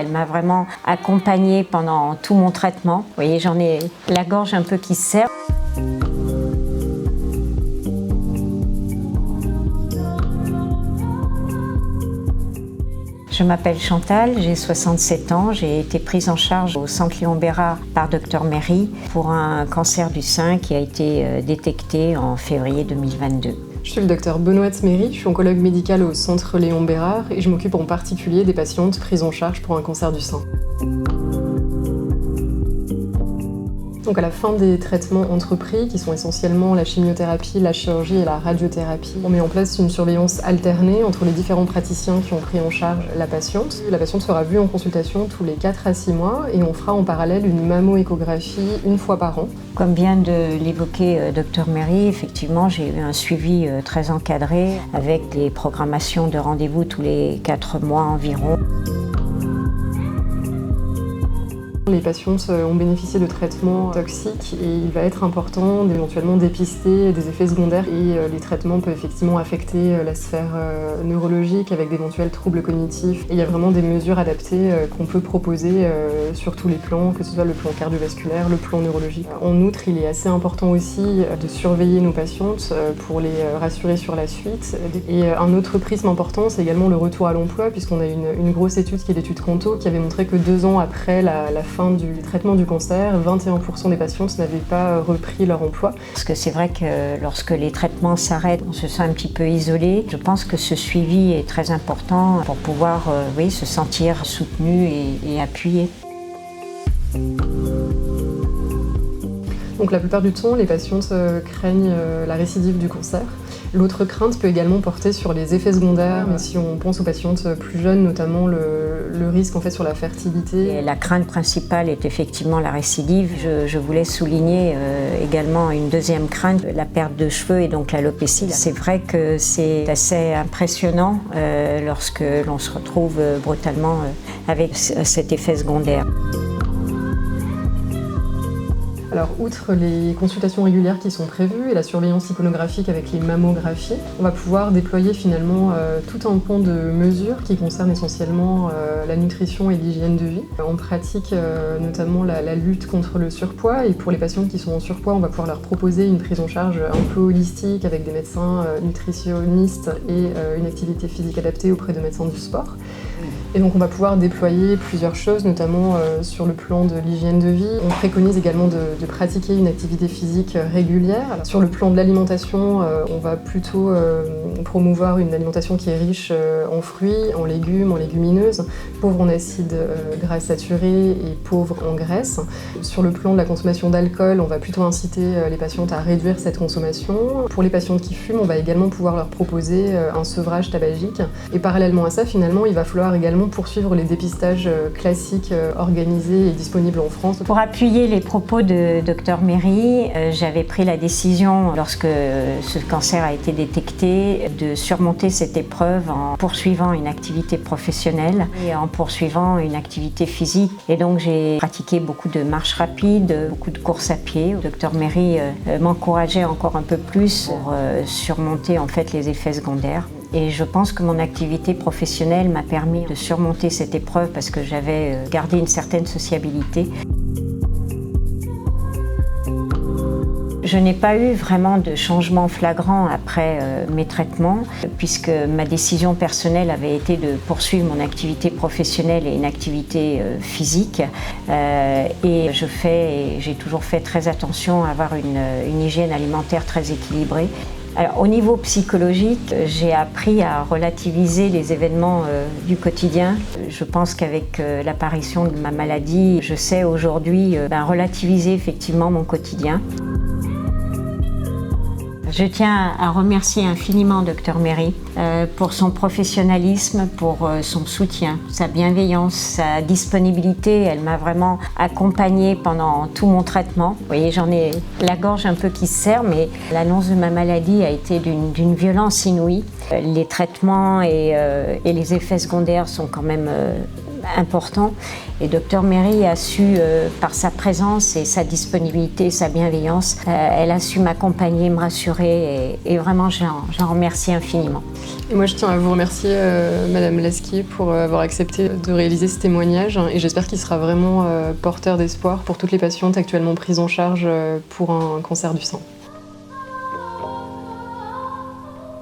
Elle m'a vraiment accompagnée pendant tout mon traitement. Vous voyez, j'en ai la gorge un peu qui se serre. Je m'appelle Chantal, j'ai 67 ans, j'ai été prise en charge au centre Léon Bérard par Dr Méry pour un cancer du sein qui a été détecté en février 2022. Je suis le docteur Benoît Méry, je suis oncologue médical au centre Léon Bérard et je m'occupe en particulier des patientes prises en charge pour un cancer du sein. Donc à la fin des traitements entrepris, qui sont essentiellement la chimiothérapie, la chirurgie et la radiothérapie, on met en place une surveillance alternée entre les différents praticiens qui ont pris en charge la patiente. La patiente sera vue en consultation tous les 4 à 6 mois et on fera en parallèle une mammo-échographie une fois par an. Comme vient de l'évoquer Dr Méry, effectivement j'ai eu un suivi très encadré avec des programmations de rendez-vous tous les 4 mois environ. Les patientes ont bénéficié de traitements toxiques et il va être important d'éventuellement dépister des effets secondaires et les traitements peuvent effectivement affecter la sphère neurologique avec d'éventuels troubles cognitifs. Et il y a vraiment des mesures adaptées qu'on peut proposer sur tous les plans, que ce soit le plan cardiovasculaire, le plan neurologique. En outre, il est assez important aussi de surveiller nos patientes pour les rassurer sur la suite. Et un autre prisme important, c'est également le retour à l'emploi puisqu'on a une grosse étude qui est l'étude Canto qui avait montré que 2 ans après la fin du traitement du cancer, 21% des patientes n'avaient pas repris leur emploi. Parce que c'est vrai que lorsque les traitements s'arrêtent, on se sent un petit peu isolé. Je pense que ce suivi est très important pour pouvoir se sentir soutenu et appuyé. Donc la plupart du temps, les patientes craignent la récidive du cancer. L'autre crainte peut également porter sur les effets secondaires, mais si on pense aux patientes plus jeunes, notamment le risque en fait sur la fertilité. Et la crainte principale est effectivement la récidive. Je voulais souligner également une deuxième crainte, la perte de cheveux et donc l'alopécie. C'est vrai que c'est assez impressionnant lorsque l'on se retrouve brutalement avec cet effet secondaire. Alors, outre les consultations régulières qui sont prévues et la surveillance iconographique avec les mammographies, on va pouvoir déployer finalement tout un pan de mesures qui concernent essentiellement la nutrition et l'hygiène de vie. On pratique notamment la lutte contre le surpoids et pour les patientes qui sont en surpoids, on va pouvoir leur proposer une prise en charge un peu holistique avec des médecins nutritionnistes et une activité physique adaptée auprès de médecins du sport. Et donc on va pouvoir déployer plusieurs choses, notamment sur le plan de l'hygiène de vie. On préconise également de pratiquer une activité physique régulière. Alors, sur le plan de l'alimentation, on va plutôt promouvoir une alimentation qui est riche en fruits, en légumes, en légumineuses, pauvre en acides gras saturés et pauvre en graisse. Sur le plan de la consommation d'alcool, on va plutôt inciter les patientes à réduire cette consommation. Pour les patientes qui fument, on va également pouvoir leur proposer un sevrage tabagique. Et parallèlement à ça, finalement, il va falloir également poursuivre les dépistages classiques organisés et disponibles en France. Pour appuyer les propos de Dr Méry, j'avais pris la décision, lorsque ce cancer a été détecté, de surmonter cette épreuve en poursuivant une activité professionnelle et en poursuivant une activité physique. Et donc j'ai pratiqué beaucoup de marches rapides, beaucoup de courses à pied. Dr Méry m'encourageait encore un peu plus pour surmonter en fait les effets secondaires. Et je pense que mon activité professionnelle m'a permis de surmonter cette épreuve parce que j'avais gardé une certaine sociabilité. Je n'ai pas eu vraiment de changement flagrant après mes traitements puisque ma décision personnelle avait été de poursuivre mon activité professionnelle et une activité physique et j'ai toujours fait très attention à avoir une hygiène alimentaire très équilibrée. Alors, au niveau psychologique, j'ai appris à relativiser les événements du quotidien. Je pense qu'avec l'apparition de ma maladie, je sais aujourd'hui relativiser effectivement mon quotidien. Je tiens à remercier infiniment Dr Méry pour son professionnalisme, pour son soutien, sa bienveillance, sa disponibilité. Elle m'a vraiment accompagnée pendant tout mon traitement. Vous voyez, j'en ai la gorge un peu qui se serre, mais l'annonce de ma maladie a été d'une violence inouïe. Les traitements et les effets secondaires sont quand même important. Et Dr Méry a su, par sa présence et sa disponibilité, sa bienveillance, elle a su m'accompagner, me rassurer et vraiment j'en remercie infiniment. Et moi je tiens à vous remercier Madame Lesquier pour avoir accepté de réaliser ce témoignage et j'espère qu'il sera vraiment porteur d'espoir pour toutes les patientes actuellement prises en charge pour un cancer du sein.